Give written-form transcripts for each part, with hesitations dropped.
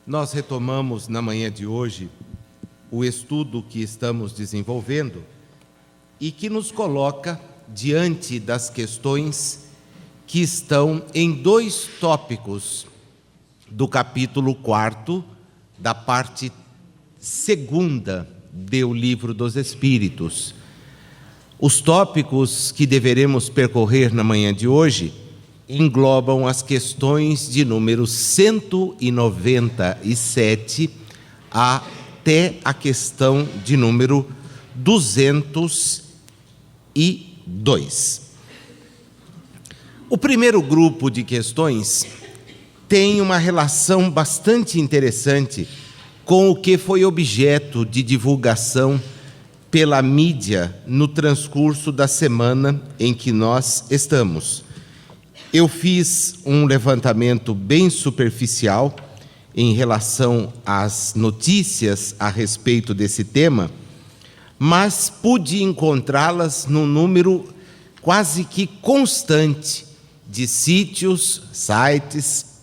Nós retomamos na manhã de hoje o estudo que estamos desenvolvendo e que nos coloca diante das questões que estão em dois tópicos do capítulo 4 da parte segunda do Livro dos Espíritos. Os tópicos que deveremos percorrer na manhã de hoje englobam as questões de número 197 até a questão de número 202. O primeiro grupo de questões tem uma relação bastante interessante com o que foi objeto de divulgação pela mídia no transcurso da semana em que nós estamos. Eu fiz um levantamento bem superficial em relação às notícias a respeito desse tema, mas pude encontrá-las num número quase que constante de sítios, sites,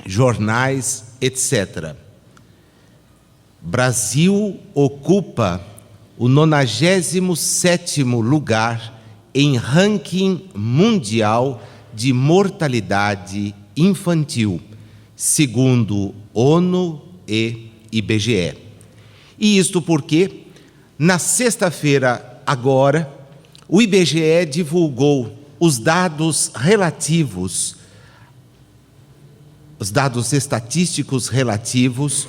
jornais, etc. Brasil ocupa o 97º lugar em ranking mundial de mortalidade infantil, segundo ONU e IBGE. E isto porque, na sexta-feira agora, o IBGE divulgou os dados relativos, os dados estatísticos relativos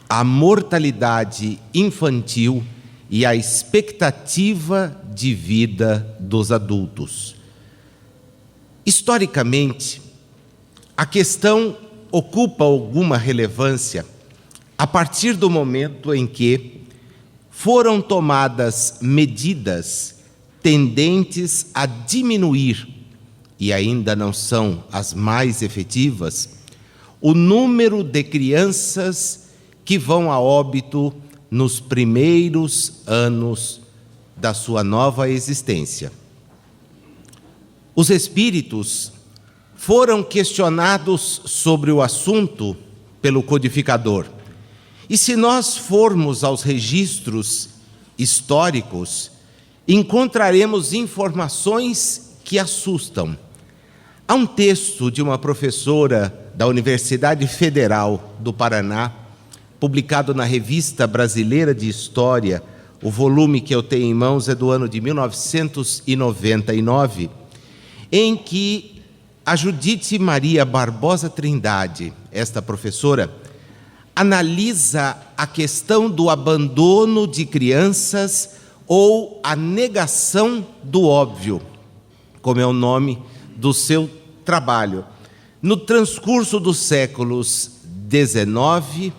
à mortalidade infantil e à expectativa de vida dos adultos. Historicamente, a questão ocupa alguma relevância a partir do momento em que foram tomadas medidas tendentes a diminuir, e ainda não são as mais efetivas, o número de crianças que vão a óbito nos primeiros anos da sua nova existência. Os espíritos foram questionados sobre o assunto pelo codificador. E se nós formos aos registros históricos, encontraremos informações que assustam. Há um texto de uma professora da Universidade Federal do Paraná, publicado na Revista Brasileira de História, o volume que eu tenho em mãos é do ano de 1999, em que a Judite Maria Barbosa Trindade, esta professora, analisa a questão do abandono de crianças ou a negação do óbvio, como é o nome do seu trabalho, no transcurso dos séculos 19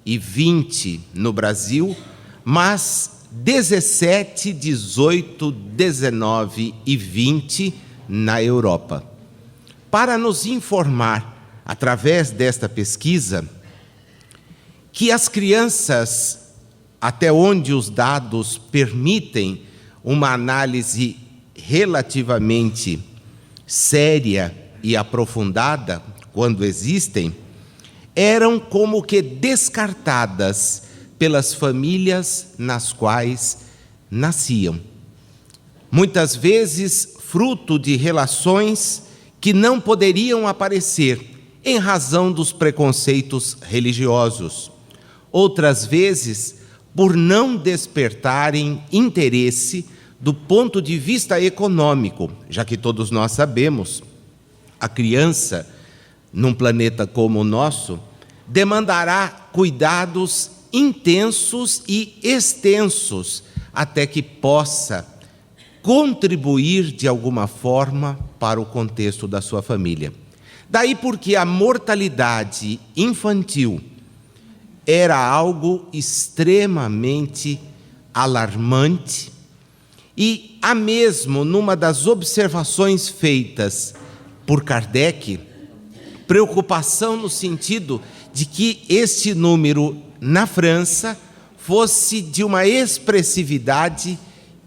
e 20 no Brasil, mas 17, 18, 19 e 20 na Europa. Para nos informar, através desta pesquisa, que as crianças, até onde os dados permitem uma análise relativamente séria e aprofundada, quando existem, eram como que descartadas pelas famílias nas quais nasciam. Muitas vezes, fruto de relações que não poderiam aparecer em razão dos preconceitos religiosos. Outras vezes, por não despertarem interesse do ponto de vista econômico, já que todos nós sabemos, a criança, num planeta como o nosso, demandará cuidados intensos e extensos até que possa contribuir de alguma forma para o contexto da sua família. Daí porque a mortalidade infantil era algo extremamente alarmante e há mesmo numa das observações feitas por Kardec, preocupação no sentido de que este número na França fosse de uma expressividade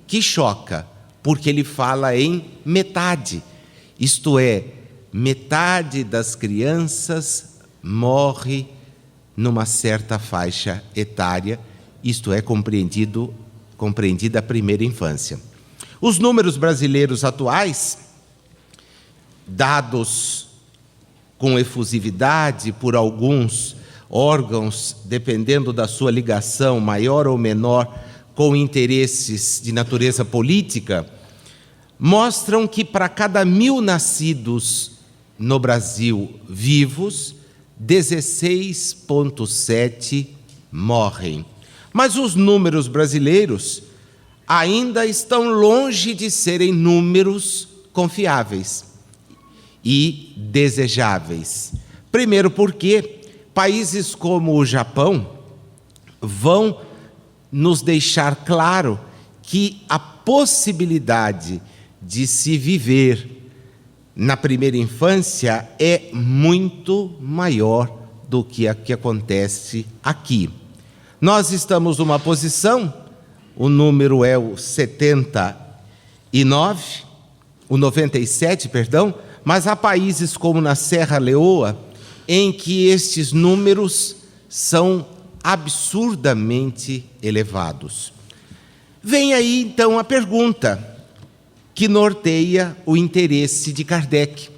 que choca, porque ele fala em metade, isto é, metade das crianças morre numa certa faixa etária, isto é, compreendida a primeira infância. Os números brasileiros atuais, dados com efusividade por alguns órgãos, dependendo da sua ligação, maior ou menor, com interesses de natureza política, mostram que para cada 1.000 nascidos no Brasil vivos, 16,7 morrem. Mas os números brasileiros ainda estão longe de serem números confiáveis e desejáveis. Primeiro porque países como o Japão vão nos deixar claro que a possibilidade de se viver na primeira infância é muito maior do que a que acontece aqui. Nós estamos numa posição, o número é o 97, mas há países como na Serra Leoa, em que estes números são absurdamente elevados. Vem aí, então, a pergunta que norteia o interesse de Kardec.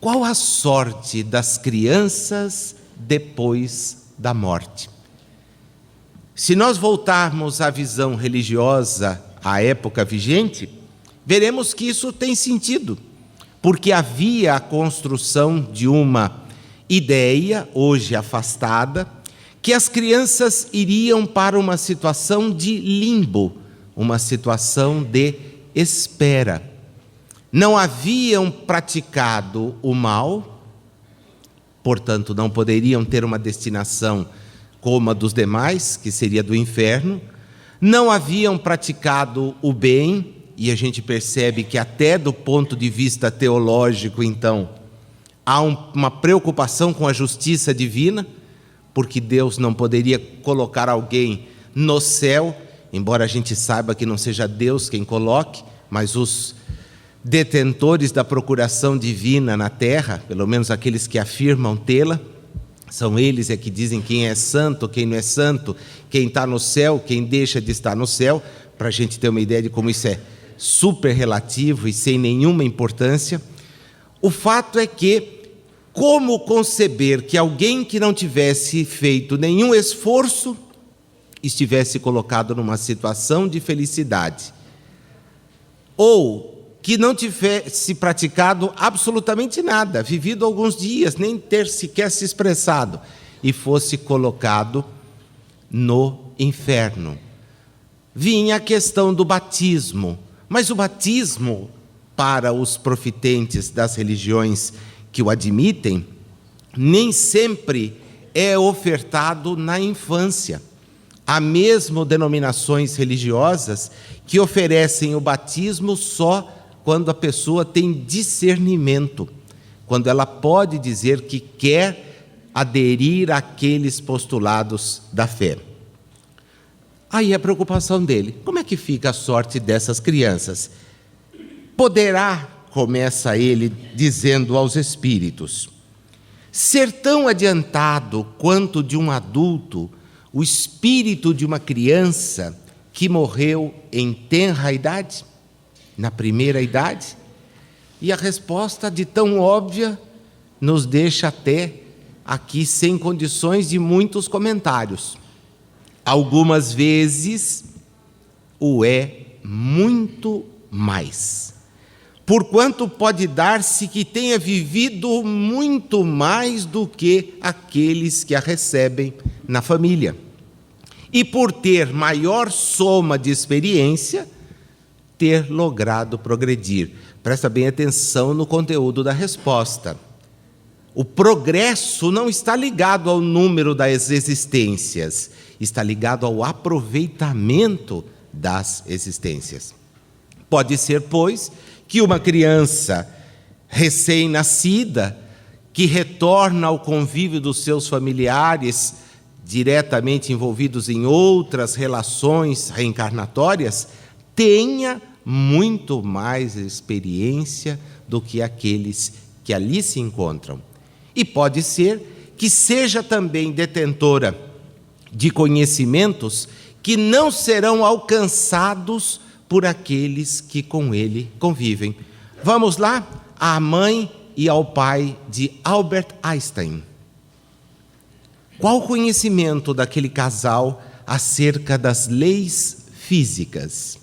Qual a sorte das crianças depois da morte? Se nós voltarmos à visão religiosa à época vigente, veremos que isso tem sentido, porque havia a construção de uma ideia, hoje afastada, que as crianças iriam para uma situação de limbo, uma situação de espera. Não haviam praticado o mal, portanto, não poderiam ter uma destinação como a dos demais, que seria do inferno. Não haviam praticado o bem, e a gente percebe que até do ponto de vista teológico, então, há uma preocupação com a justiça divina, porque Deus não poderia colocar alguém no céu, embora a gente saiba que não seja Deus quem coloque, mas os detentores da procuração divina na terra, pelo menos aqueles que afirmam tê-la, são eles que dizem quem é santo, quem não é santo, quem está no céu, quem deixa de estar no céu, para a gente ter uma ideia de como isso é super relativo e sem nenhuma importância. O fato é que, como conceber que alguém que não tivesse feito nenhum esforço estivesse colocado numa situação de felicidade, ou que não tivesse praticado absolutamente nada, vivido alguns dias, nem ter sequer se expressado, e fosse colocado no inferno? Vinha a questão do batismo, mas o batismo, para os profitentes das religiões que o admitem, nem sempre é ofertado na infância. Há mesmo denominações religiosas que oferecem o batismo só quando a pessoa tem discernimento, quando ela pode dizer que quer aderir àqueles postulados da fé. Aí a preocupação dele: como é que fica a sorte dessas crianças? Poderá, começa ele dizendo aos espíritos, ser tão adiantado quanto de um adulto o espírito de uma criança que morreu em tenra idade, na primeira idade? E a resposta, de tão óbvia, nos deixa até aqui sem condições de muitos comentários. Algumas vezes o é muito mais, porquanto pode dar-se que tenha vivido muito mais do que aqueles que a recebem na família, e por ter maior soma de experiência, ter logrado progredir. Presta bem atenção no conteúdo da resposta. O progresso não está ligado ao número das existências, está ligado ao aproveitamento das existências. Pode ser, pois, que uma criança recém-nascida, que retorna ao convívio dos seus familiares, diretamente envolvidos em outras relações reencarnatórias, tenha muito mais experiência do que aqueles que ali se encontram. e pode ser que seja também detentora de conhecimentos que não serão alcançados por aqueles que com ele convivem. Vamos lá? À mãe e ao pai de Albert Einstein. Qual o conhecimento daquele casal acerca das leis físicas?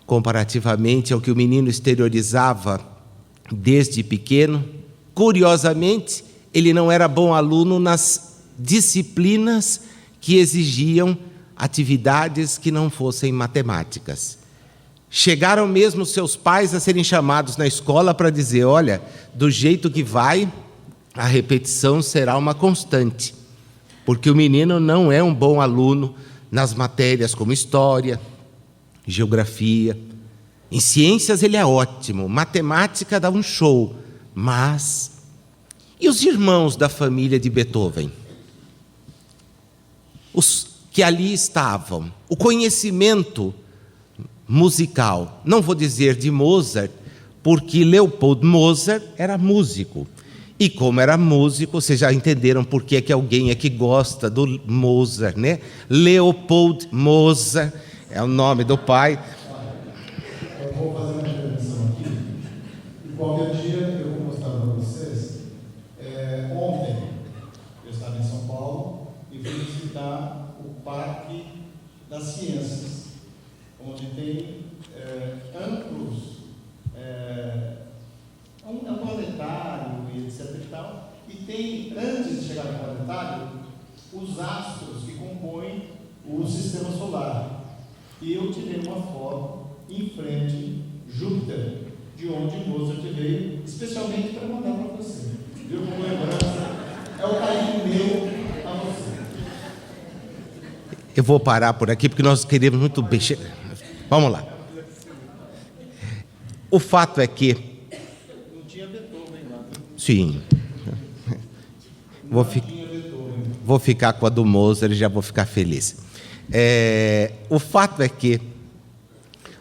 Comparativamente ao que o menino exteriorizava desde pequeno, curiosamente, ele não era bom aluno nas disciplinas que exigiam atividades que não fossem matemáticas. Chegaram mesmo seus pais a serem chamados na escola para dizer: olha, do jeito que vai, a repetição será uma constante, porque o menino não é um bom aluno nas matérias como história, geografia. Em ciências ele é ótimo, matemática dá um show, mas... E os irmãos da família de Beethoven? Os que ali estavam, o conhecimento musical, não vou dizer de Mozart, porque Leopold Mozart era músico. E como era músico, vocês já entenderam por que que alguém aqui gosta do Mozart, né? Leopold Mozart é o nome do pai. Eu vou fazer uma intervenção aqui. E qualquer dia eu vou mostrar para vocês. Ontem eu estava em São Paulo e fui visitar o Parque das Ciências, onde tem amplos um planetário e etc e tal, e tem, antes de chegar no planetário, os astros que compõem o sistema solar. E eu tirei uma foto em frente Júpiter, de onde Mozart veio, especialmente para mandar para você. Viu, como lembrança? É o carinho meu a você. Eu vou parar por aqui, porque nós queremos muito bem... Vamos lá. O fato é que... Sim. Vou ficar com a do Mozart e já vou ficar feliz. O fato é que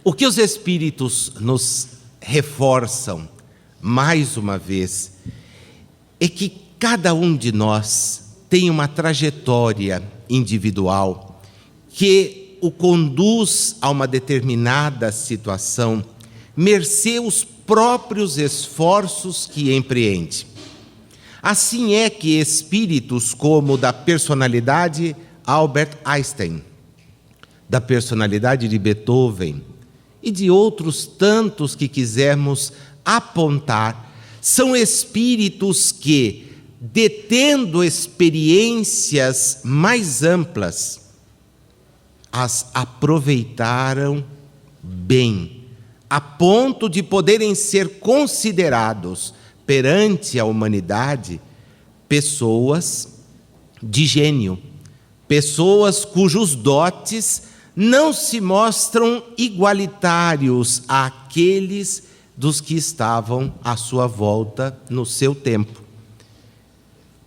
o que os Espíritos nos reforçam, mais uma vez, é que cada um de nós tem uma trajetória individual que o conduz a uma determinada situação, mercê os próprios esforços que empreende. Assim é que espíritos como o da personalidade Albert Einstein, da personalidade de Beethoven e de outros tantos que quisermos apontar, são espíritos que, detendo experiências mais amplas, as aproveitaram bem, a ponto de poderem ser considerados perante a humanidade pessoas de gênio, pessoas cujos dotes não se mostram igualitários àqueles dos que estavam à sua volta no seu tempo.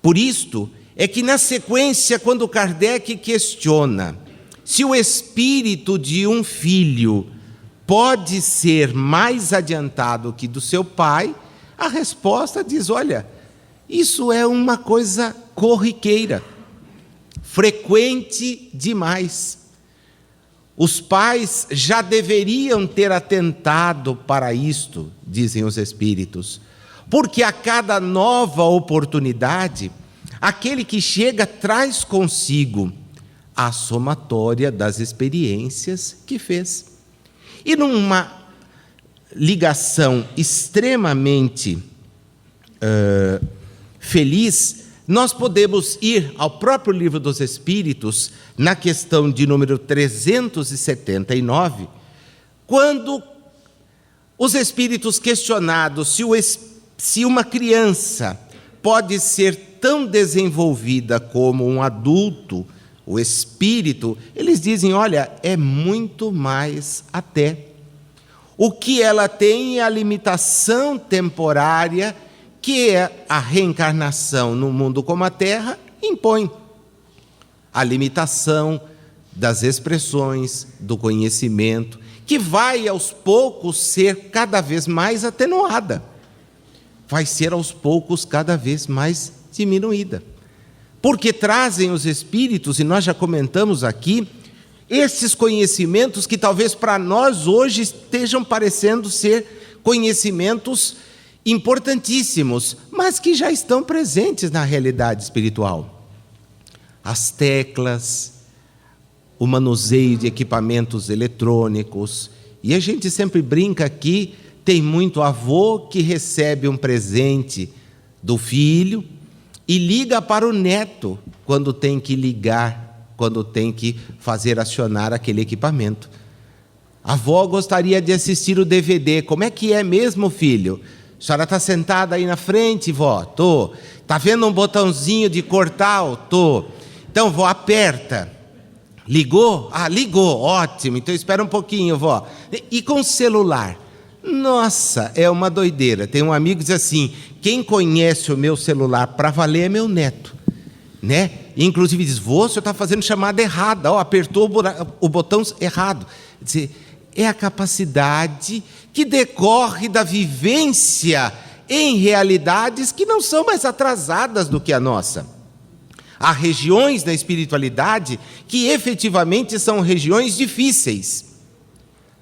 Por isto é que, na sequência, quando Kardec questiona se o espírito de um filho pode ser mais adiantado que do seu pai, a resposta diz: olha, isso é uma coisa corriqueira, frequente demais. Os pais já deveriam ter atentado para isto, dizem os espíritos, porque a cada nova oportunidade, aquele que chega traz consigo a somatória das experiências que fez. E numa ligação extremamente feliz, nós podemos ir ao próprio Livro dos Espíritos, na questão de número 379, quando os espíritos questionados se uma criança pode ser tão desenvolvida como um adulto, o espírito, eles dizem: olha, é muito mais até. O que ela tem é a limitação temporária que a reencarnação no mundo como a Terra impõe. A limitação das expressões, do conhecimento, que vai aos poucos ser cada vez mais atenuada. vai ser aos poucos cada vez mais diminuída. Porque trazem os espíritos, e nós já comentamos aqui, esses conhecimentos que talvez para nós hoje estejam parecendo ser conhecimentos importantíssimos, mas que já estão presentes na realidade espiritual. As teclas, o manuseio de equipamentos eletrônicos, e a gente sempre brinca aqui, tem muito avô que recebe um presente do filho e liga para o neto quando tem que ligar, quando tem que fazer acionar aquele equipamento. A avó gostaria de assistir o DVD. Como é que é mesmo, filho? A senhora está sentada aí na frente, vó? Tô. Está vendo um botãozinho de cortar? Tô. Então, vó, aperta. Ligou? Ah, ligou. Ótimo. Então, espera um pouquinho, vó. E com o celular? Nossa, é uma doideira. Tem um amigo que diz assim, quem conhece o meu celular para valer é meu neto, né? Inclusive diz, vô, o senhor está fazendo chamada errada, apertou o botão errado. Dizer, é a capacidade que decorre da vivência em realidades que não são mais atrasadas do que a nossa. Há regiões da espiritualidade que efetivamente são regiões difíceis.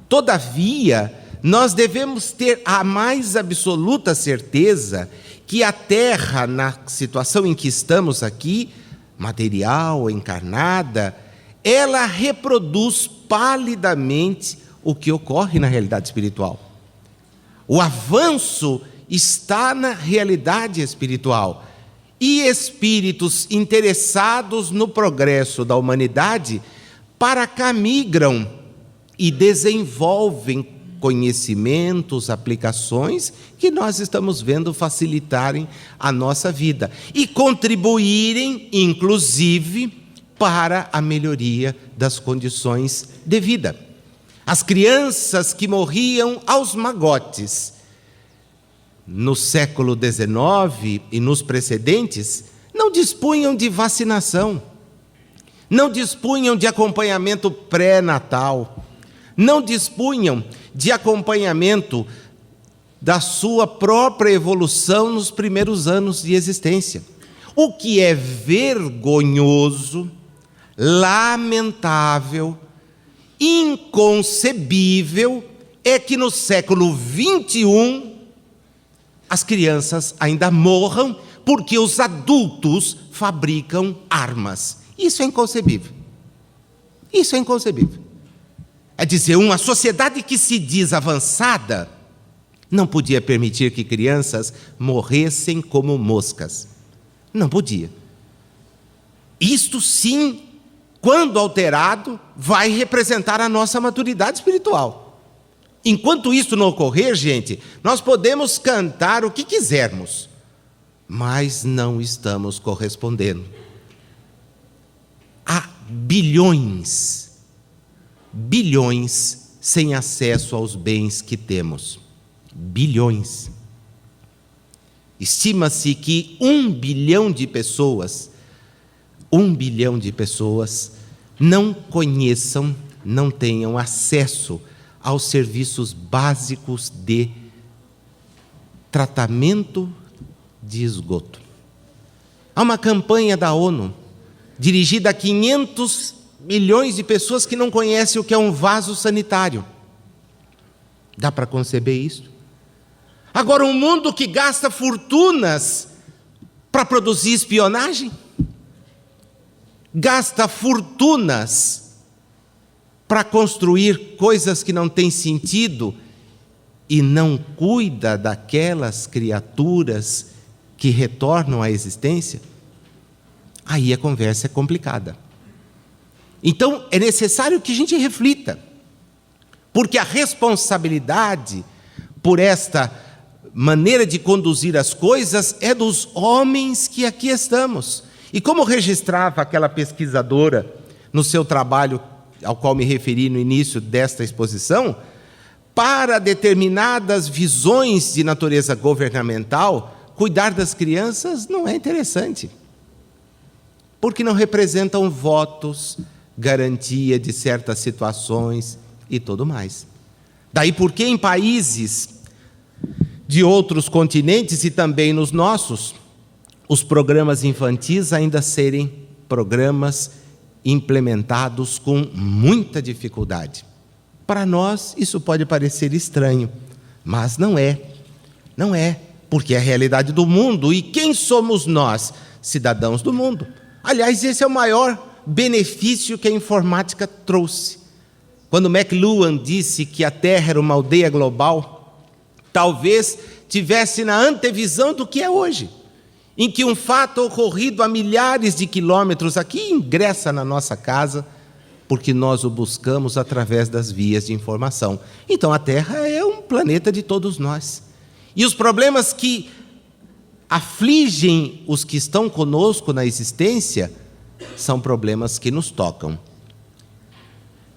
Todavia, nós devemos ter a mais absoluta certeza que a Terra, na situação em que estamos aqui, material, encarnada, ela reproduz palidamente o que ocorre na realidade espiritual. O avanço está na realidade espiritual. E espíritos interessados no progresso da humanidade para cá migram e desenvolvem conhecimentos, aplicações que nós estamos vendo facilitarem a nossa vida e contribuírem, inclusive, para a melhoria das condições de vida. As crianças que morriam aos magotes no século XIX e nos precedentes não dispunham de vacinação, não dispunham de acompanhamento pré-natal, não dispunham de acompanhamento da sua própria evolução nos primeiros anos de existência. O que é vergonhoso, lamentável, inconcebível é que no século XXI as crianças ainda morram porque os adultos fabricam armas. Isso é inconcebível. Isso é inconcebível. É dizer, uma sociedade que se diz avançada não podia permitir que crianças morressem como moscas. Não podia. Isto sim, quando alterado, vai representar a nossa maturidade espiritual. Enquanto isso não ocorrer, gente, nós podemos cantar o que quisermos, mas não estamos correspondendo. Há bilhões sem acesso aos bens que temos. Bilhões. Estima-se que 1 bilhão de pessoas não conheçam, não tenham acesso aos serviços básicos de tratamento de esgoto. Há uma campanha da ONU dirigida a 500 milhões de pessoas que não conhecem o que é um vaso sanitário. Dá para conceber isso? Agora, um mundo que gasta fortunas para produzir espionagem, gasta fortunas para construir coisas que não têm sentido e não cuida daquelas criaturas que retornam à existência, aí a conversa é complicada. Então, é necessário que a gente reflita, porque a responsabilidade por esta maneira de conduzir as coisas é dos homens que aqui estamos. E como registrava aquela pesquisadora no seu trabalho, ao qual me referi no início desta exposição, para determinadas visões de natureza governamental, cuidar das crianças não é interessante, porque não representam votos, garantia de certas situações e tudo mais. Daí porque em países de outros continentes e também nos nossos, os programas infantis ainda serem programas implementados com muita dificuldade. Para nós, isso pode parecer estranho, mas não é. Não é, porque é a realidade do mundo. E quem somos nós? Cidadãos do mundo. Aliás, esse é o maior benefício que a informática trouxe. Quando McLuhan disse que a Terra era uma aldeia global, talvez tivesse na antevisão do que é hoje, em que um fato ocorrido a milhares de quilômetros aqui ingressa na nossa casa, porque nós o buscamos através das vias de informação. Então a Terra é um planeta de todos nós. E os problemas que afligem os que estão conosco na existência são problemas que nos tocam.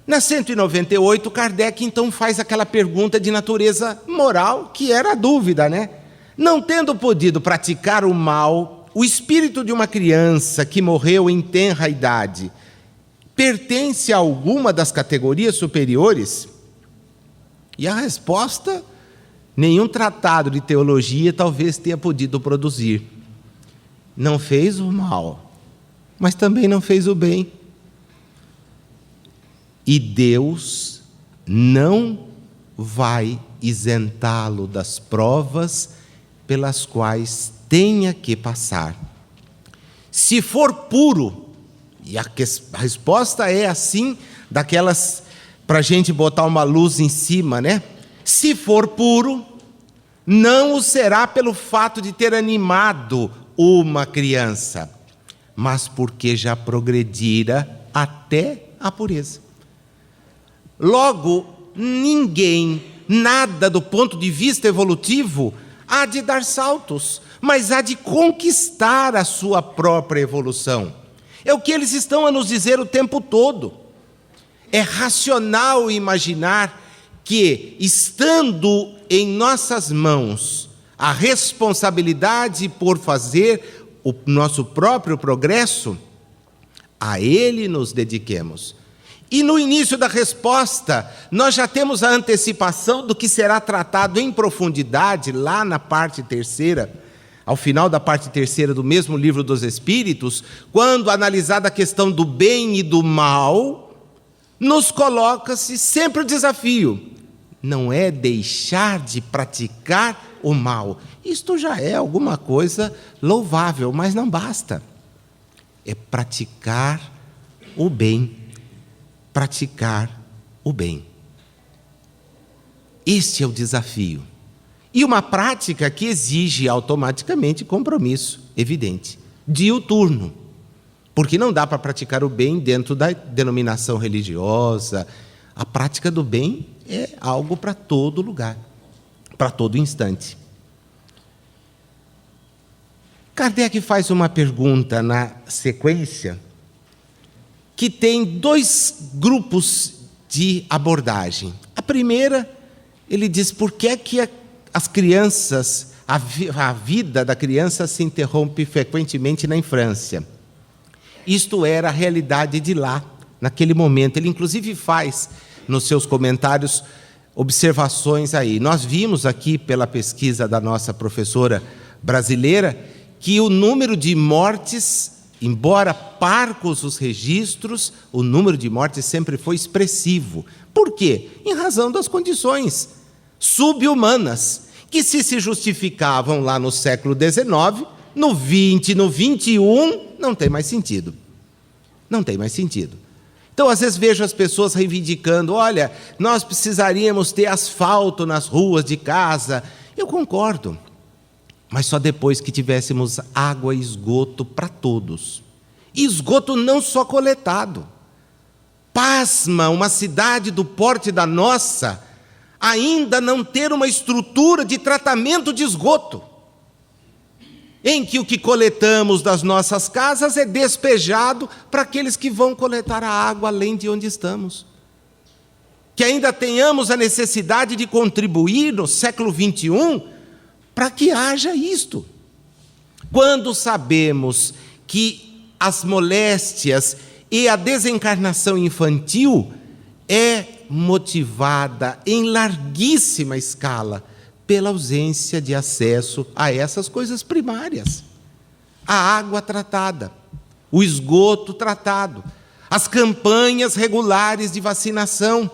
Na 198, Kardec então faz aquela pergunta de natureza moral, que era a dúvida, né? Não tendo podido praticar o mal, o espírito de uma criança que morreu em tenra idade pertence a alguma das categorias superiores? E a resposta, nenhum tratado de teologia talvez tenha podido produzir. Não fez o mal, mas também não fez o bem. E Deus não vai isentá-lo das provas pelas quais tenha que passar. Se for puro, e a resposta é assim, daquelas para a gente botar uma luz em cima, né? Se for puro, não o será pelo fato de ter animado uma criança, mas porque já progredira até a pureza. Logo, ninguém, nada do ponto de vista evolutivo, há de dar saltos, mas há de conquistar a sua própria evolução. É o que eles estão a nos dizer o tempo todo. É racional imaginar que, estando em nossas mãos a responsabilidade por fazer o nosso próprio progresso, a ele nos dediquemos. E no início da resposta, nós já temos a antecipação do que será tratado em profundidade lá na parte terceira, ao final da parte terceira do mesmo livro dos Espíritos, quando analisada a questão do bem e do mal, nos coloca-se sempre o desafio. Não é deixar de praticar o mal. Isto já é alguma coisa louvável, mas não basta. É praticar o bem. Praticar o bem. Este é o desafio. E uma prática que exige automaticamente compromisso, evidente, diuturno. Porque não dá para praticar o bem dentro da denominação religiosa. A prática do bem é algo para todo lugar, para todo instante. Kardec faz uma pergunta na sequência que tem dois grupos de abordagem. A primeira, ele diz por que é que as crianças, a vida da criança se interrompe frequentemente na infância. Isto era a realidade de lá, naquele momento. Ele inclusive faz, nos seus comentários, observações aí. Nós vimos aqui, pela pesquisa da nossa professora brasileira, que o número de mortes, embora parcos os registros, o número de mortes sempre foi expressivo. Por quê? Em razão das condições sub-humanas, que se justificavam lá no século XIX, no 20, no 21, não tem mais sentido. Não tem mais sentido. Então, às vezes, vejo as pessoas reivindicando, olha, nós precisaríamos ter asfalto nas ruas de casa. Eu concordo, mas só depois que tivéssemos água e esgoto para todos. E esgoto não só coletado. Pasma uma cidade do porte da nossa ainda não ter uma estrutura de tratamento de esgoto, em que o que coletamos das nossas casas é despejado para aqueles que vão coletar a água além de onde estamos. Que ainda tenhamos a necessidade de contribuir no século XXI para que haja isto. Quando sabemos que as moléstias e a desencarnação infantil é motivada em larguíssima escala pela ausência de acesso a essas coisas primárias. A água tratada, o esgoto tratado, as campanhas regulares de vacinação,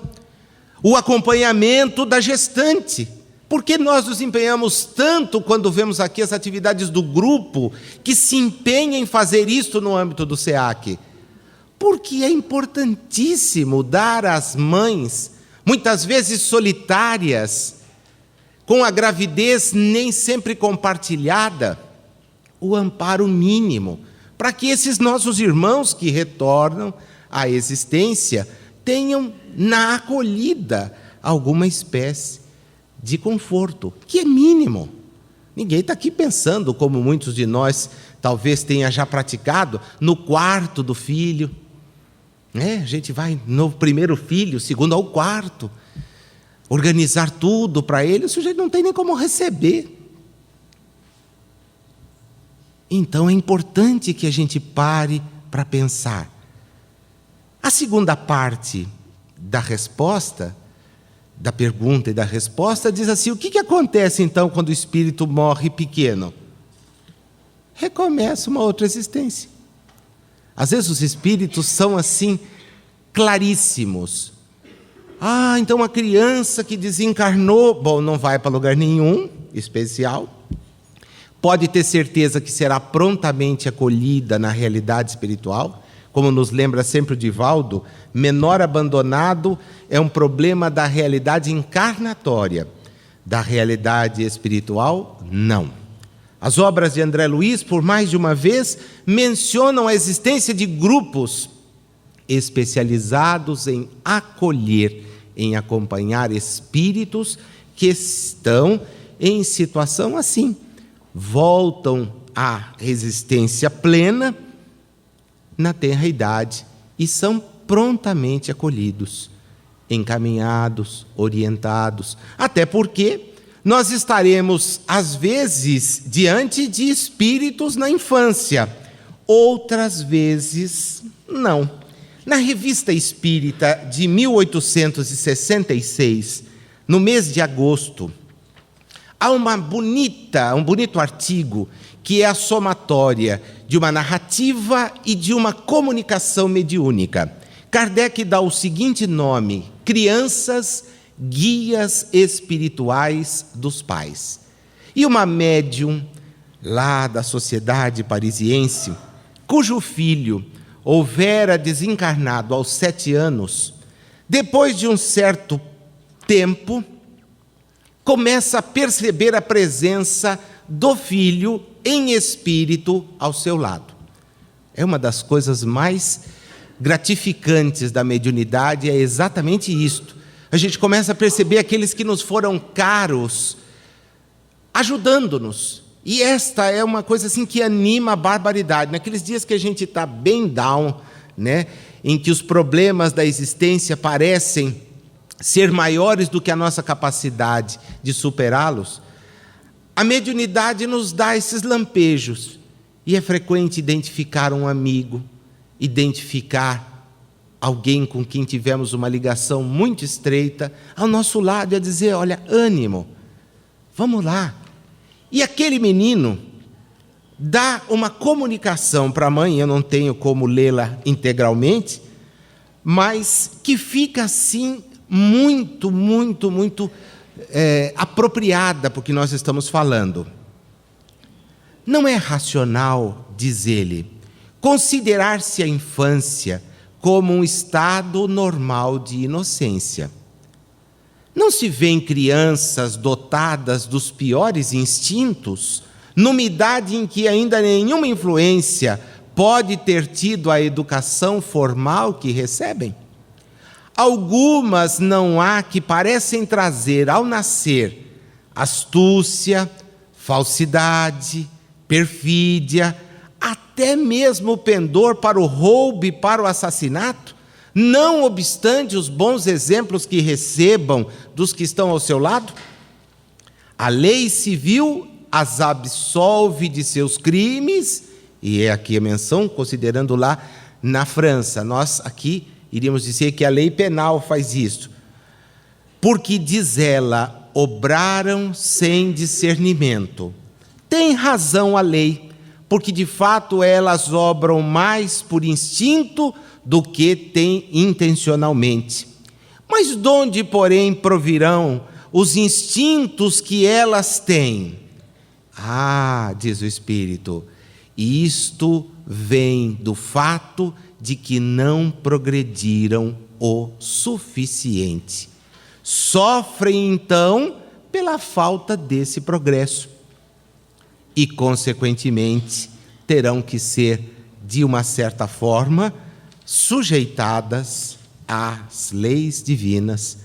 o acompanhamento da gestante. Por que nós nos empenhamos tanto quando vemos aqui as atividades do grupo que se empenha em fazer isto no âmbito do SEAC? Porque é importantíssimo dar às mães, muitas vezes solitárias, com a gravidez nem sempre compartilhada, o amparo mínimo, para que esses nossos irmãos que retornam à existência tenham na acolhida alguma espécie de conforto, que é mínimo. Ninguém está aqui pensando, como muitos de nós talvez tenha já praticado, no quarto do filho. A gente vai no primeiro filho, segundo ao quarto, organizar tudo para ele, o sujeito não tem nem como receber. Então é importante que a gente pare para pensar. A segunda parte da resposta, da pergunta e da resposta, diz assim: o que acontece então quando o espírito morre pequeno? Recomeça uma outra existência. Às vezes os espíritos são assim, claríssimos. Então a criança que desencarnou, bom, não vai para lugar nenhum especial, pode ter certeza que será prontamente acolhida na realidade espiritual. Como nos lembra sempre o Divaldo, menor abandonado é um problema da realidade encarnatória, da realidade espiritual, não. As obras de André Luiz, por mais de uma vez, mencionam a existência de grupos especializados em acolher, em acompanhar espíritos que estão em situação assim. Voltam à existência plena na tenra idade e são prontamente acolhidos, encaminhados, orientados, até porque nós estaremos, às vezes, diante de espíritos na infância, outras vezes não. Na Revista Espírita de 1866, no mês de agosto, há um bonito artigo que é a somatória de uma narrativa e de uma comunicação mediúnica. Kardec dá o seguinte nome: Crianças Guias Espirituais dos Pais. E uma médium lá da sociedade parisiense, cujo filho houvera desencarnado aos 7 anos, depois de um certo tempo, começa a perceber a presença do filho em espírito ao seu lado. É uma das coisas mais gratificantes da mediunidade, é exatamente isto. A gente começa a perceber aqueles que nos foram caros, ajudando-nos. E esta é uma coisa assim que anima a barbaridade. Naqueles dias que a gente está bem down, em que os problemas da existência parecem ser maiores do que a nossa capacidade de superá-los, a mediunidade nos dá esses lampejos. E é frequente identificar um amigo, identificar alguém com quem tivemos uma ligação muito estreita ao nosso lado, e a dizer: olha, ânimo, vamos lá. E aquele menino dá uma comunicação para a mãe, eu não tenho como lê-la integralmente, mas que fica assim muito apropriada para o que nós estamos falando. Não é racional, diz ele, considerar-se a infância como um estado normal de inocência. Não se vêem crianças dotadas dos piores instintos, numa idade em que ainda nenhuma influência pode ter tido a educação formal que recebem? Algumas não há que parecem trazer ao nascer astúcia, falsidade, perfídia, até mesmo o pendor para o roubo e para o assassinato, não obstante os bons exemplos que recebam dos que estão ao seu lado? A lei civil as absolve de seus crimes, e é aqui a menção, considerando lá na França. Nós aqui iríamos dizer que a lei penal faz isso. Porque, diz ela, obraram sem discernimento. Tem razão a lei, porque de fato elas obram mais por instinto do que tem intencionalmente. Mas de onde, porém, provirão os instintos que elas têm? Diz o Espírito, isto vem do fato de que não progrediram o suficiente. Sofrem, então, pela falta desse progresso. E, consequentemente, terão que ser, de uma certa forma, sujeitadas às leis divinas,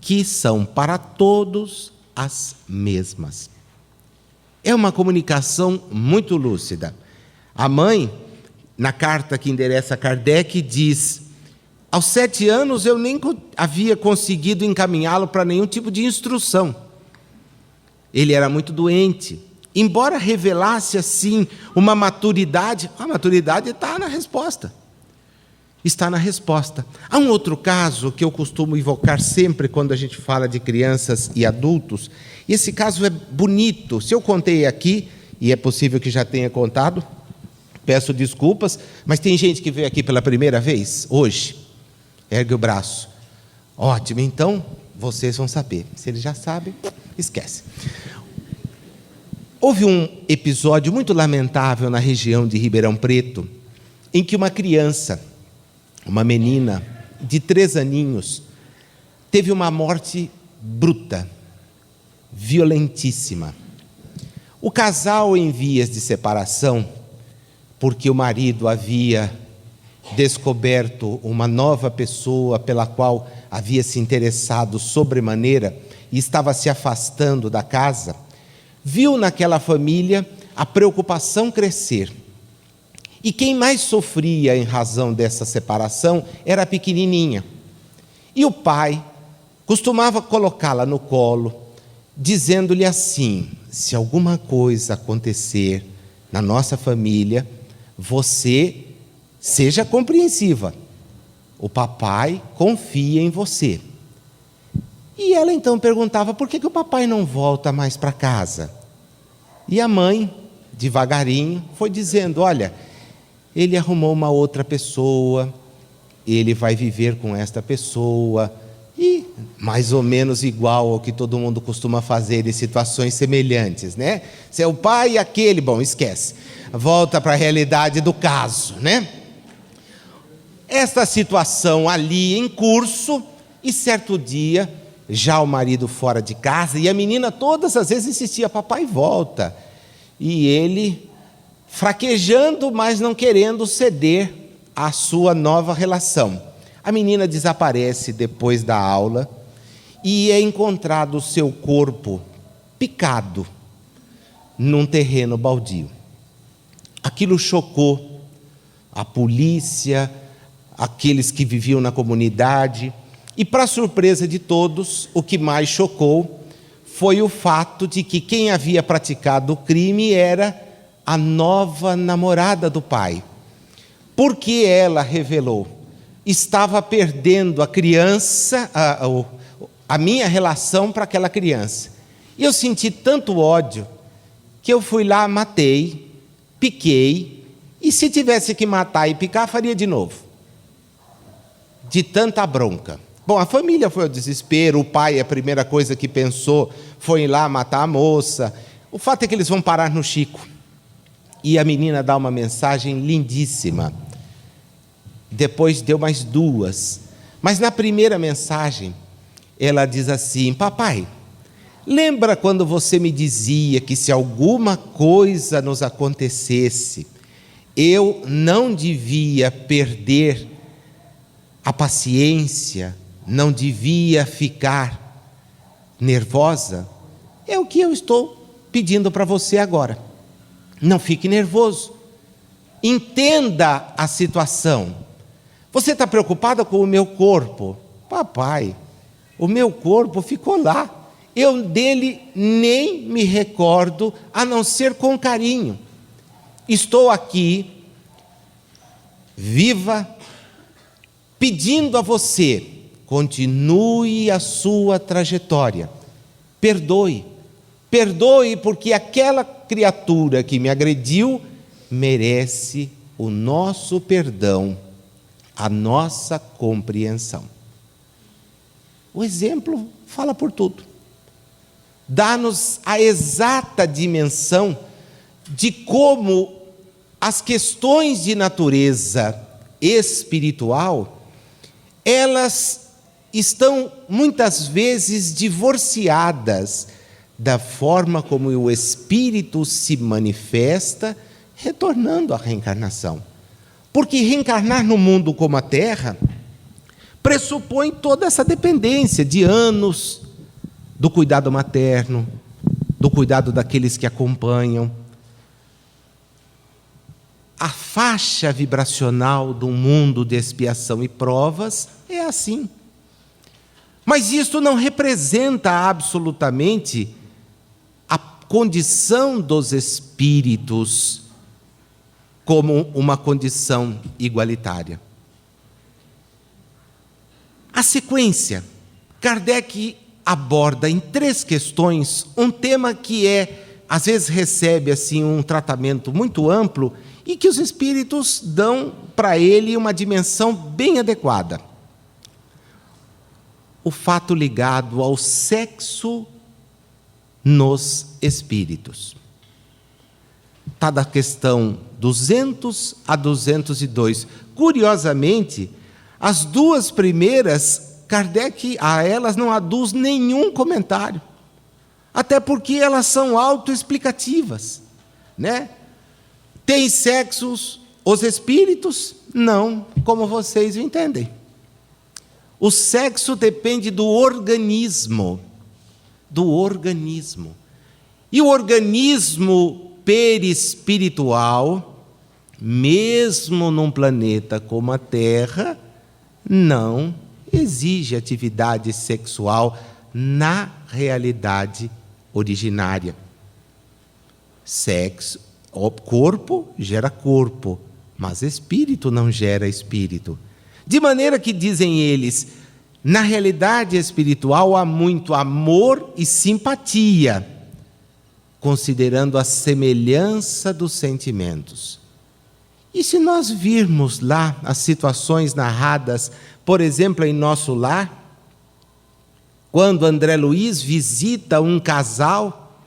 que são para todos as mesmas. É uma comunicação muito lúcida. A mãe, na carta que endereça a Kardec, diz: aos 7 anos eu nem havia conseguido encaminhá-lo para nenhum tipo de instrução. Ele era muito doente. Embora revelasse, assim, uma maturidade, a maturidade está na resposta. Está na resposta. Há um outro caso que eu costumo evocar sempre quando a gente fala de crianças e adultos. E esse caso é bonito. Se eu contei aqui, e é possível que já tenha contado, peço desculpas, mas tem gente que veio aqui pela primeira vez, hoje. Ergue o braço. Ótimo, então vocês vão saber. Se eles já sabem, esquece. Houve um episódio muito lamentável na região de Ribeirão Preto, em que uma criança, uma menina de 3 aninhos, teve uma morte bruta, violentíssima. O casal em vias de separação, porque o marido havia descoberto uma nova pessoa pela qual havia se interessado sobremaneira e estava se afastando da casa, viu naquela família a preocupação crescer. E quem mais sofria em razão dessa separação era a pequenininha. E o pai costumava colocá-la no colo, dizendo-lhe assim: se alguma coisa acontecer na nossa família, você seja compreensiva. O papai confia em você. E ela então perguntava: por que o papai não volta mais para casa? E a mãe, devagarinho, foi dizendo: olha, ele arrumou uma outra pessoa, ele vai viver com esta pessoa, e mais ou menos igual ao que todo mundo costuma fazer em situações semelhantes, né? Se é o pai e aquele, bom, esquece. Volta para a realidade do caso, né? Esta situação ali em curso, e certo dia, já o marido fora de casa, e a menina todas as vezes insistia: papai, volta. E ele fraquejando, mas não querendo ceder à sua nova relação. A menina desaparece depois da aula e é encontrado o seu corpo picado num terreno baldio. Aquilo chocou a polícia, aqueles que viviam na comunidade, e para surpresa de todos, o que mais chocou foi o fato de que quem havia praticado o crime era a nova namorada do pai. Porque ela revelou: estava perdendo a criança, a minha relação para aquela criança. E eu senti tanto ódio que eu fui lá, matei, piquei, e se tivesse que matar e picar, faria de novo. De tanta bronca. Bom, a família foi ao desespero, o pai, a primeira coisa que pensou foi ir lá matar a moça. O fato é que eles vão parar no Chico. E a menina dá uma mensagem lindíssima. Depois deu mais 2. Mas na primeira mensagem, ela diz assim: papai, lembra quando você me dizia que se alguma coisa nos acontecesse, eu não devia perder a paciência, não devia ficar nervosa? É o que eu estou pedindo para você agora. Não fique nervoso. Entenda a situação. Você está preocupada com o meu corpo? Papai, o meu corpo ficou lá. Eu dele nem me recordo, a não ser com carinho. Estou aqui, viva, pedindo a você: continue a sua trajetória. Perdoe. Perdoe, porque aquela criatura que me agrediu merece o nosso perdão, a nossa compreensão. O exemplo fala por tudo. Dá-nos a exata dimensão de como as questões de natureza espiritual, elas estão muitas vezes divorciadas da forma como o espírito se manifesta, retornando à reencarnação. Porque reencarnar no mundo como a Terra pressupõe toda essa dependência de anos do cuidado materno, do cuidado daqueles que acompanham. A faixa vibracional do mundo de expiação e provas é assim. Mas isto não representa absolutamente a condição dos espíritos como uma condição igualitária. A sequência, Kardec aborda em 3 questões um tema que às vezes recebe assim um tratamento muito amplo e que os espíritos dão para ele uma dimensão bem adequada. O fato ligado ao sexo nos espíritos. Está da questão 200 a 202. Curiosamente, as 2 primeiras, Kardec a elas não aduz nenhum comentário. Até porque elas são autoexplicativas, né? Tem sexos os espíritos? Não, como vocês entendem. O sexo depende do organismo. Do organismo. E o organismo perispiritual, mesmo num planeta como a Terra, não exige atividade sexual na realidade originária. Sexo, corpo gera corpo, mas espírito não gera espírito. De maneira que, dizem eles, na realidade espiritual há muito amor e simpatia, considerando a semelhança dos sentimentos. E se nós virmos lá as situações narradas, por exemplo, em Nosso Lar, quando André Luiz visita um casal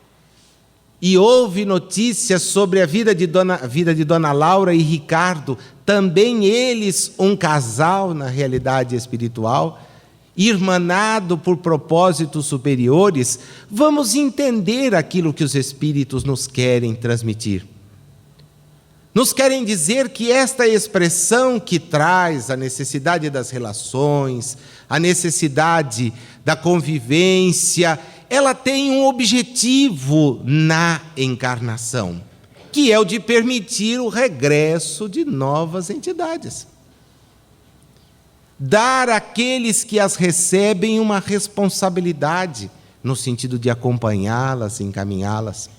e ouve notícias sobre a vida de Dona Laura e Ricardo, também eles um casal na realidade espiritual, irmanado por propósitos superiores, vamos entender aquilo que os espíritos nos querem transmitir. Nos querem dizer que esta expressão que traz a necessidade das relações, a necessidade da convivência, ela tem um objetivo na encarnação, que é o de permitir o regresso de novas entidades. Dar àqueles que as recebem uma responsabilidade, no sentido de acompanhá-las, encaminhá-las.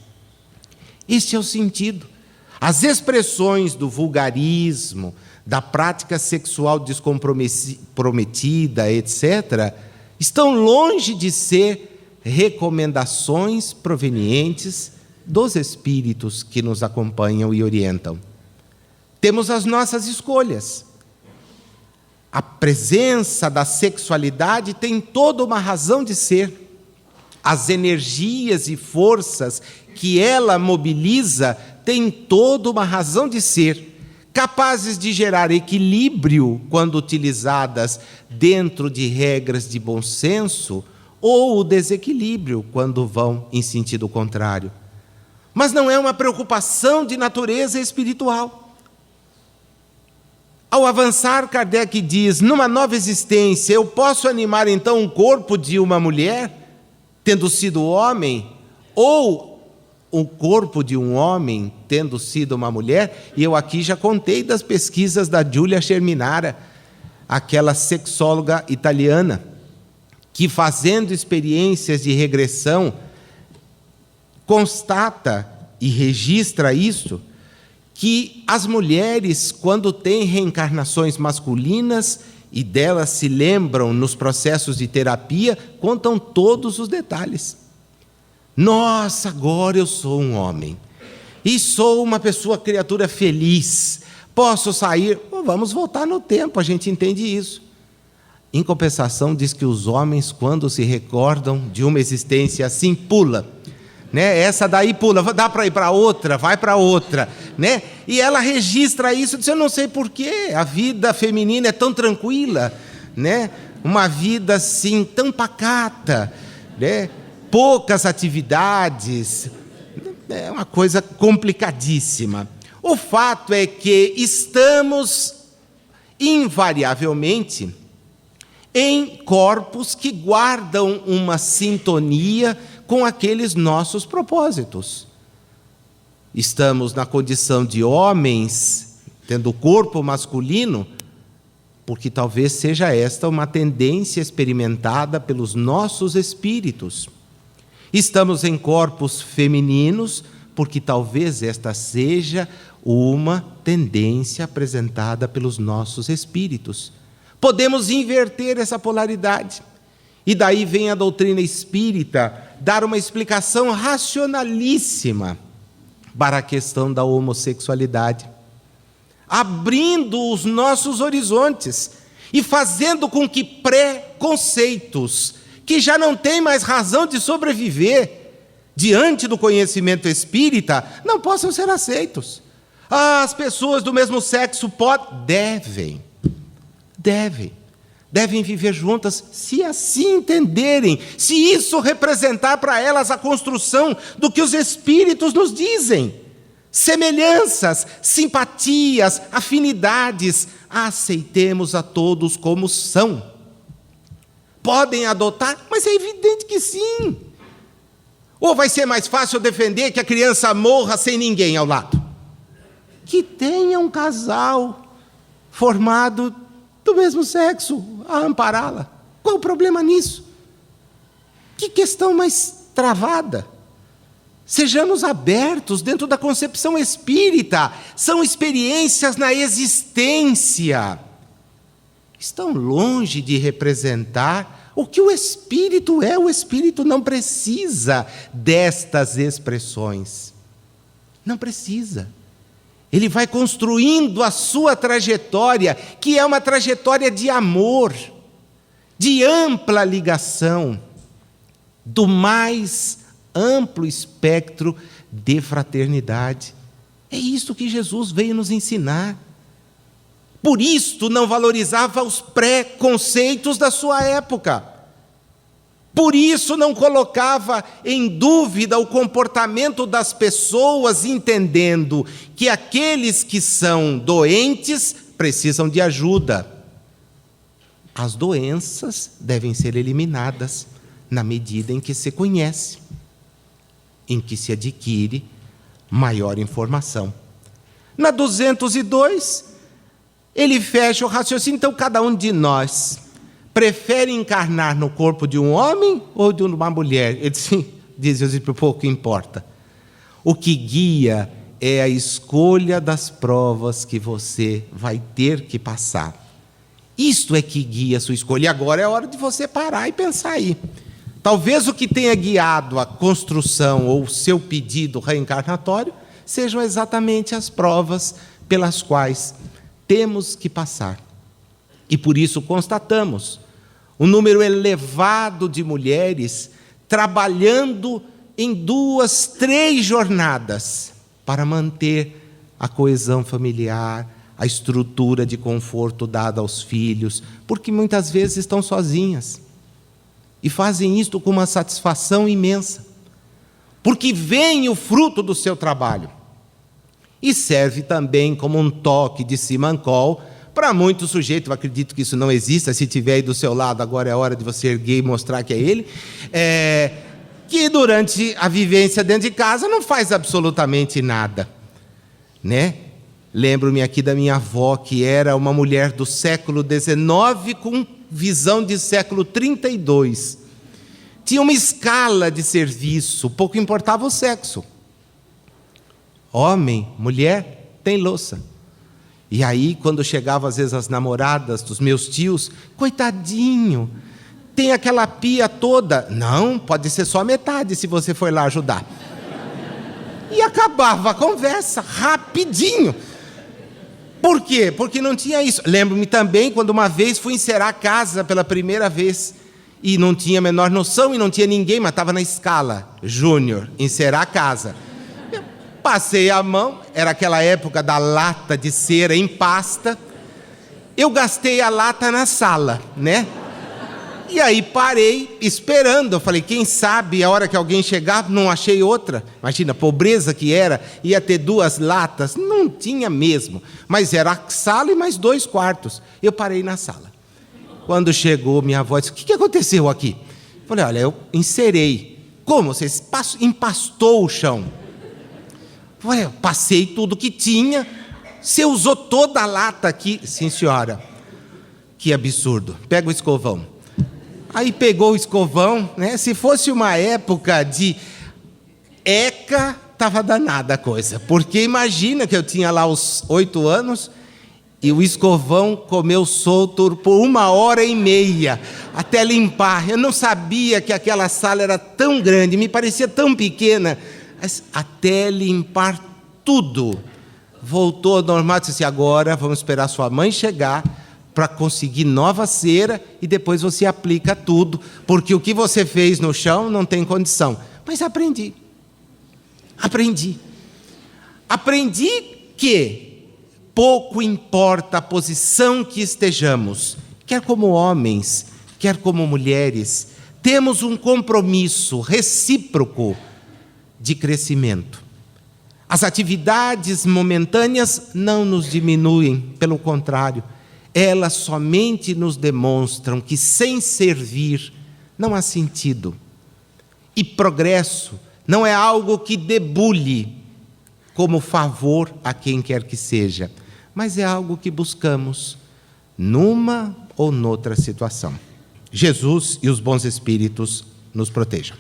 Este é o sentido. As expressões do vulgarismo, da prática sexual descomprometida, etc., estão longe de ser recomendações provenientes dos espíritos que nos acompanham e orientam. Temos as nossas escolhas. A presença da sexualidade tem toda uma razão de ser. As energias e forças que ela mobiliza têm toda uma razão de ser, capazes de gerar equilíbrio quando utilizadas dentro de regras de bom senso, ou o desequilíbrio quando vão em sentido contrário. Mas não é uma preocupação de natureza espiritual. Ao avançar, Kardec diz, numa nova existência, eu posso animar então o corpo de uma mulher, tendo sido homem, ou o corpo de um homem, tendo sido uma mulher, e eu aqui já contei das pesquisas da Giulia Cerminara, aquela sexóloga italiana, que fazendo experiências de regressão, constata e registra isso, que as mulheres, quando têm reencarnações masculinas e delas se lembram nos processos de terapia, contam todos os detalhes. Nossa, agora eu sou um homem. E sou uma pessoa, criatura feliz. Posso sair? Vamos voltar no tempo, a gente entende isso. Em compensação, diz que os homens, quando se recordam de uma existência assim, pula. Né? Essa daí pula, dá para ir para outra, vai para outra. Né? E ela registra isso, diz, eu não sei porquê, a vida feminina é tão tranquila. Né? Uma vida assim, tão pacata. Né? Poucas atividades. É uma coisa complicadíssima. O fato é que estamos, invariavelmente, em corpos que guardam uma sintonia com aqueles nossos propósitos. Estamos na condição de homens, tendo o corpo masculino, porque talvez seja esta uma tendência experimentada pelos nossos espíritos. Estamos em corpos femininos, porque talvez esta seja uma tendência apresentada pelos nossos espíritos. Podemos inverter essa polaridade. E daí vem a doutrina espírita dar uma explicação racionalíssima para a questão da homossexualidade, abrindo os nossos horizontes e fazendo com que preconceitos, que já não têm mais razão de sobreviver diante do conhecimento espírita, não possam ser aceitos. As pessoas do mesmo sexo devem viver juntas, se assim entenderem, se isso representar para elas a construção do que os espíritos nos dizem. Semelhanças, simpatias, afinidades, aceitemos a todos como são. Podem adotar, mas é evidente que sim. Ou vai ser mais fácil defender que a criança morra sem ninguém ao lado? Que tenha um casal formado do mesmo sexo a ampará-la. Qual o problema nisso? Que questão mais travada. Sejamos abertos dentro da concepção espírita. São experiências na existência. Estão longe de representar o que o espírito é. O espírito não precisa destas expressões. Não precisa. Ele vai construindo a sua trajetória, que é uma trajetória de amor, de ampla ligação, do mais amplo espectro de fraternidade. É isso que Jesus veio nos ensinar. Por isto não valorizava os preconceitos da sua época. Por isso não colocava em dúvida o comportamento das pessoas, entendendo que aqueles que são doentes precisam de ajuda. As doenças devem ser eliminadas na medida em que se conhece, em que se adquire maior informação. Na 202, ele fecha o raciocínio. Então, cada um de nós prefere encarnar no corpo de um homem ou de uma mulher? Ele diz, pouco importa. O que guia é a escolha das provas que você vai ter que passar. Isto é que guia a sua escolha. E agora é hora de você parar e pensar aí. Talvez o que tenha guiado a construção ou o seu pedido reencarnatório sejam exatamente as provas pelas quais temos que passar. E por isso constatamos um número elevado de mulheres trabalhando em 2, 3 jornadas para manter a coesão familiar, a estrutura de conforto dada aos filhos, porque muitas vezes estão sozinhas. E fazem isto com uma satisfação imensa, porque vem o fruto do seu trabalho. E serve também como um toque de simancol para muitos sujeitos. Eu acredito que isso não exista. Se tiver aí do seu lado, agora é a hora de você erguer e mostrar que é ele. Que durante a vivência dentro de casa não faz absolutamente nada. Né? Lembro-me aqui da minha avó, que era uma mulher do século XIX com visão de século 32. Tinha uma escala de serviço, pouco importava o sexo. Homem, mulher, tem louça. E aí, quando chegavam às vezes as namoradas dos meus tios, coitadinho, tem aquela pia toda. Não, pode ser só metade se você for lá ajudar. E acabava a conversa rapidinho. Por quê? Porque não tinha isso. Lembro-me também quando uma vez fui encerar a casa pela primeira vez e não tinha a menor noção e não tinha ninguém, mas estava na escala Júnior, encerar a casa. Eu passei a mão, era aquela época da lata de cera em pasta. Eu gastei a lata na sala, né? E aí parei esperando, eu falei, quem sabe a hora que alguém chegar, não achei outra. Imagina a pobreza que era, ia ter 2 latas, não tinha mesmo. Mas era a sala e mais 2 quartos. Eu parei na sala. Quando chegou, minha avó disse, o que aconteceu aqui? Eu falei, olha, eu encerei. Como? Você empastou o chão? Eu falei, eu passei tudo que tinha. Você usou toda a lata aqui? Sim, senhora. Que absurdo. Pega o escovão. Aí pegou o escovão, né? Se fosse uma época de ECA, estava danada a coisa. Porque imagina que eu tinha lá os 8 anos e o escovão comeu solto por 1h30 até limpar. Eu não sabia que aquela sala era tão grande, me parecia tão pequena. Mas até limpar tudo, voltou ao normal. Disse assim, agora vamos esperar sua mãe chegar para conseguir nova cera e depois você aplica tudo, porque o que você fez no chão não tem condição. Mas aprendi que pouco importa a posição que estejamos, quer como homens, quer como mulheres, temos um compromisso recíproco de crescimento. As atividades momentâneas não nos diminuem, pelo contrário, elas somente nos demonstram que sem servir não há sentido. E progresso não é algo que debulhe como favor a quem quer que seja, mas é algo que buscamos numa ou noutra situação. Jesus e os bons espíritos nos protejam.